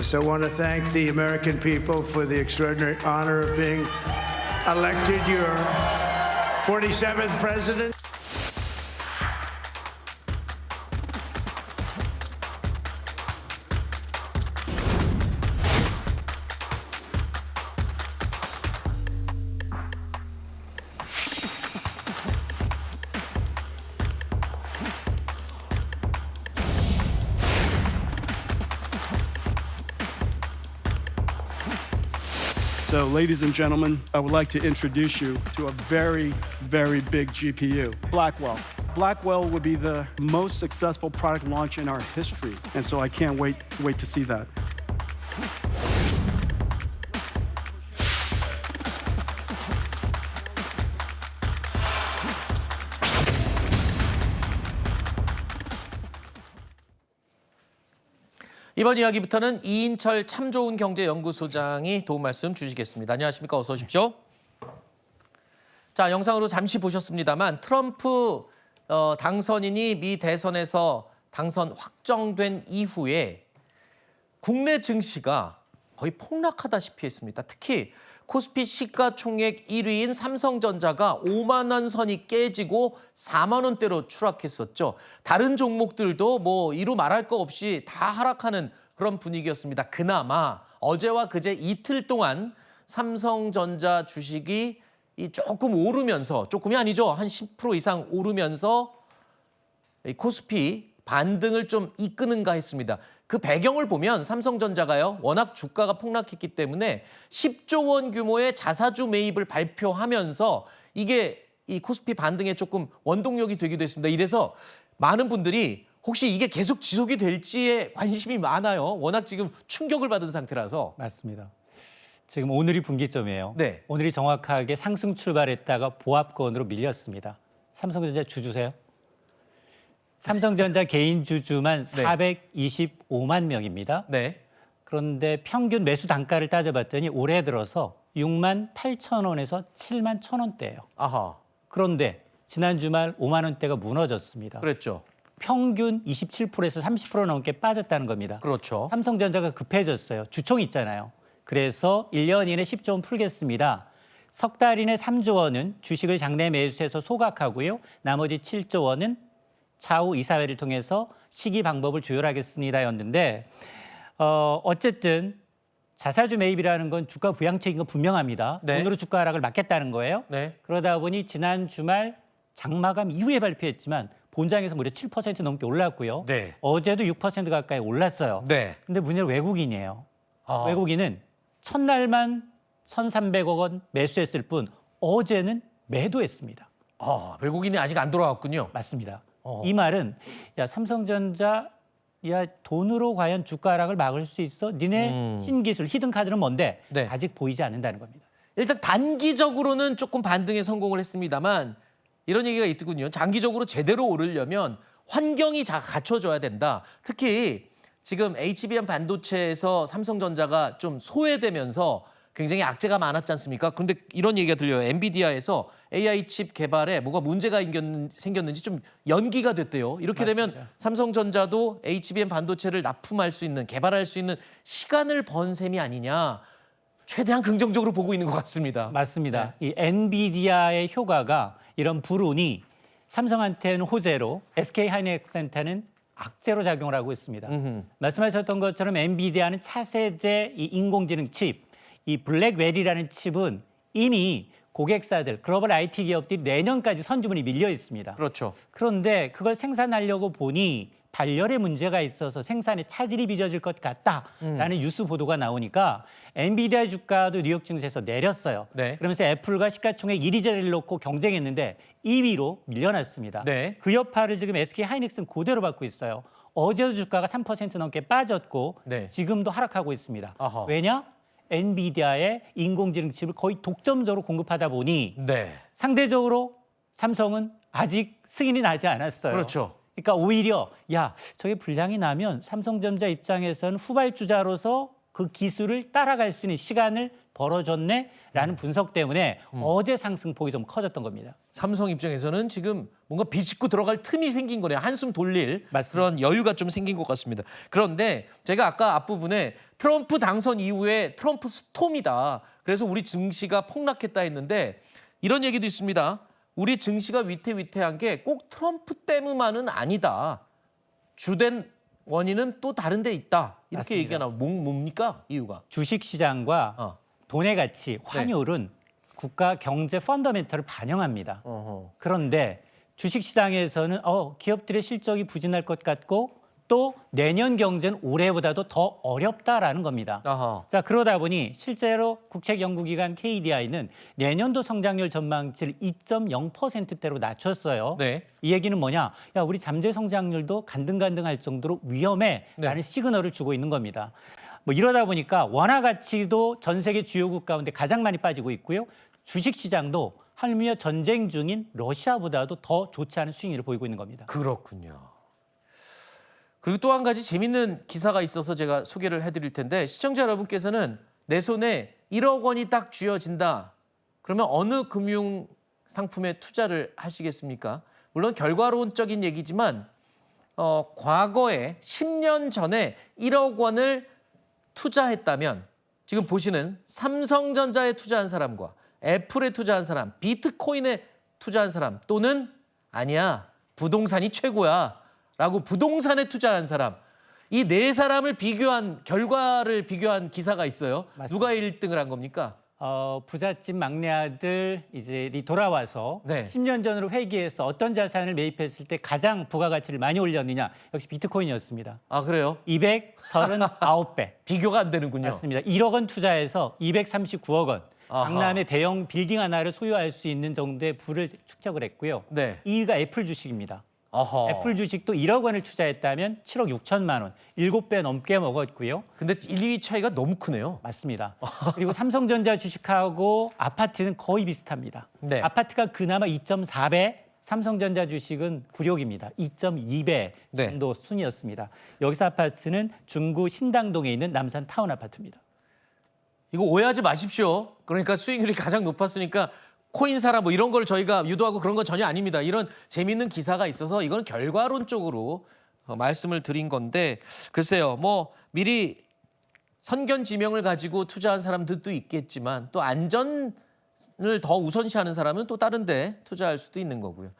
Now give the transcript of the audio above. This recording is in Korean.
So I want to thank the American people for the extraordinary honor of being elected your 47th president. So, ladies and gentlemen, I would like to introduce you to a very, very big GPU, Blackwell. Blackwell would be the most successful product launch in our history, and so I can't wait to see that. 이번 이야기부터는 이인철 참 좋은 경제연구소장이 도움 말씀 주시겠습니다. 안녕하십니까? 어서 오십시오. 자, 영상으로 잠시 보셨습니다만 트럼프 당선인이 미 대선에서 당선 확정된 이후에 국내 증시가 거의 폭락하다시피 했습니다. 특히 코스피 시가총액 1위인 삼성전자가 5만 원 선이 깨지고 4만 원대로 추락했었죠. 다른 종목들도 뭐 이루 말할 거 없이 다 하락하는 그런 분위기였습니다. 그나마 어제와 그제 이틀 동안 삼성전자 주식이 조금 오르면서, 조금이 아니죠, 한 10% 이상 오르면서 코스피 반등을 좀 이끄는가 했습니다. 그 배경을 보면 삼성전자가요, 워낙 주가가 폭락했기 때문에 10조 원 규모의 자사주 매입을 발표하면서 이게 이 코스피 반등에 조금 원동력이 되기도 했습니다. 이래서 많은 분들이 혹시 이게 계속 지속이 될지에 관심이 많아요. 워낙 지금 충격을 받은 상태라서. 맞습니다. 지금 오늘이 분기점이에요. 네. 오늘이 정확하게 상승 출발했다가 보합권으로 밀렸습니다. 삼성전자 주주세요? 삼성전자 개인 주주만 네. 425만 명입니다. 네. 그런데 평균 매수 단가를 따져봤더니 올해 들어서 6만 8천 원에서 7만 1천 원대예요. 아하. 그런데 지난 주말 5만 원대가 무너졌습니다. 그랬죠. 평균 27%에서 30% 넘게 빠졌다는 겁니다. 그렇죠. 삼성전자가 급해졌어요. 주총 있잖아요. 그래서 1년 이내 10조 원 풀겠습니다. 석 달 이내 3조 원은 주식을 장내 매수해서 소각하고요. 나머지 7조 원은 차후 이사회를 통해서 시기 방법을 조율하겠습니다였는데 어쨌든 자사주 매입이라는 건 주가 부양책인 건 분명합니다. 네. 돈으로 주가 하락을 막겠다는 거예요. 네. 그러다 보니 지난 주말 장마감 이후에 발표했지만 본장에서 무려 7% 넘게 올랐고요. 네. 어제도 6% 가까이 올랐어요. 네. 근데 문제는 외국인이에요. 아. 외국인은 첫날만 1,300억 원 매수했을 뿐 어제는 매도했습니다. 외국인이 아직 안 돌아왔군요. 맞습니다. 어. 이 말은 야 삼성전자 야 돈으로 과연 주가 하락을 막을 수 있어? 니네 신기술 히든 카드는 뭔데? 네. 아직 보이지 않는다는 겁니다. 일단 단기적으로는 조금 반등에 성공을 했습니다만 이런 얘기가 있더군요. 장기적으로 제대로 오르려면 환경이 갖춰져야 된다. 특히 지금 HBM 반도체에서 삼성전자가 좀 소외되면서 굉장히 악재가 많았지 않습니까? 그런데 이런 얘기가 들려요. 엔비디아에서 AI 칩 개발에 뭐가 문제가 생겼는지 좀 연기가 됐대요. 이렇게 맞습니다. 되면 삼성전자도 HBM 반도체를 납품할 수 있는, 개발할 수 있는 시간을 번 셈이 아니냐. 최대한 긍정적으로 보고 있는 것 같습니다. 맞습니다. 이 엔비디아의 효과가 이런 불운이 삼성한테는 호재로 SK 하이닉스한테는 악재로 작용을 하고 있습니다. 말씀하셨던 것처럼 엔비디아는 차세대 이 인공지능 칩, 이 블랙웰이라는 칩은 이미 고객사들, 글로벌 IT 기업들이 내년까지 선주문이 밀려 있습니다. 그렇죠. 그런데 그걸 생산하려고 보니 발열에 문제가 있어서 생산에 차질이 빚어질 것 같다라는 뉴스 보도가 나오니까 엔비디아 주가도 뉴욕 증시에서 내렸어요. 네. 그러면서 애플과 시가총액 1위 자리를 놓고 경쟁했는데 2위로 밀려났습니다. 네. 그 여파를 지금 SK 하이닉스는 그대로 받고 있어요. 어제도 주가가 3% 넘게 빠졌고 네. 지금도 하락하고 있습니다. 아하. 왜냐? 엔비디아의 인공지능 칩을 거의 독점적으로 공급하다 보니 네. 상대적으로 삼성은 아직 승인이 나지 않았어요. 그렇죠. 그러니까 오히려 야 저게 불량이 나면 삼성전자 입장에서는 후발주자로서 그 기술을 따라갈 수 있는 시간을 벌어줬네라는 분석 때문에 어제 상승폭이 좀 커졌던 겁니다. 삼성 입장에서는 지금 뭔가 비집고 들어갈 tum이 생긴 거네요. 한숨 돌릴 맞습니다. 그런 여유가 좀 생긴 것 같습니다. 그런데 제가 아까 앞부분에 트럼프 당선 이후에 트럼프 스톰이다. 그래서 우리 증시가 폭락했다 했는데 이런 얘기도 있습니다. 우리 증시가 위태위태한 게 꼭 트럼프 때문만은 아니다. 주된 원인은 또 다른 데 있다. 이렇게 맞습니다. 얘기가 나오면 뭡니까? 이유가. 주식시장과 돈의 가치, 환율은 국가 경제 펀더멘털을 반영합니다. 어허. 그런데 주식시장에서는 기업들의 실적이 부진할 것 같고 또 내년 경제는 올해보다도 더 어렵다라는 겁니다. 아하. 자, 그러다 보니 실제로 국책연구기관 KDI는 내년도 성장률 전망치를 2.0%대로 낮췄어요. 네. 이 얘기는 뭐냐? 야, 우리 잠재 성장률도 간등간등할 정도로 위험해라는 네. 시그널을 주고 있는 겁니다. 뭐 이러다 보니까 원화 가치도 전 세계 주요국 가운데 가장 많이 빠지고 있고요. 주식 시장도 한미어 전쟁 중인 러시아보다도 더 좋지 않은 수익률을 보이고 있는 겁니다. 그렇군요. 그리고 또 한 가지 재밌는 기사가 있어서 제가 소개를 해드릴 텐데 시청자 여러분께서는 내 손에 1억 원이 딱 쥐어진다. 그러면 어느 금융 상품에 투자를 하시겠습니까? 물론 결과론적인 얘기지만 과거에 10년 전에 1억 원을 투자했다면 지금 보시는 삼성전자에 투자한 사람과 애플에 투자한 사람, 비트코인에 투자한 사람 또는 아니야 부동산이 최고야 라고 부동산에 투자한 사람 이 네 사람을 결과를 비교한 기사가 있어요. 맞습니다. 누가 1등을 한 겁니까? 부잣집 막내 아들이 돌아와서 네. 10년 전으로 회귀해서 어떤 자산을 매입했을 때 가장 부가가치를 많이 올렸느냐? 역시 비트코인이었습니다. 아 그래요? 239배. 비교가 안 되는군요. 맞습니다. 1억 원 투자해서 239억 원. 아하. 강남의 대형 빌딩 하나를 소유할 수 있는 정도의 부를 축적을 했고요. 네. 2위가 애플 주식입니다. 어허. 애플 주식도 1억 원을 투자했다면 7억 6천만 원, 7배 넘게 먹었고요. 근데 1, 2위 차이가 너무 크네요. 맞습니다. 그리고 삼성전자 주식하고 아파트는 거의 비슷합니다. 네. 아파트가 그나마 2.4배, 삼성전자 주식은 굴욕입니다. 2.2배 네. 정도 순이었습니다. 여기서 아파트는 중구 신당동에 있는 남산 타운 아파트입니다. 이거 오해하지 마십시오. 그러니까 수익률이 가장 높았으니까 코인 사라 뭐 이런 걸 저희가 유도하고 그런 건 전혀 아닙니다. 이런 재밌는 기사가 있어서 이건 결과론적으로 말씀을 드린 건데 글쎄요. 뭐 미리 선견지명을 가지고 투자한 사람들도 있겠지만 또 안전을 더 우선시하는 사람은 또 다른 데 투자할 수도 있는 거고요.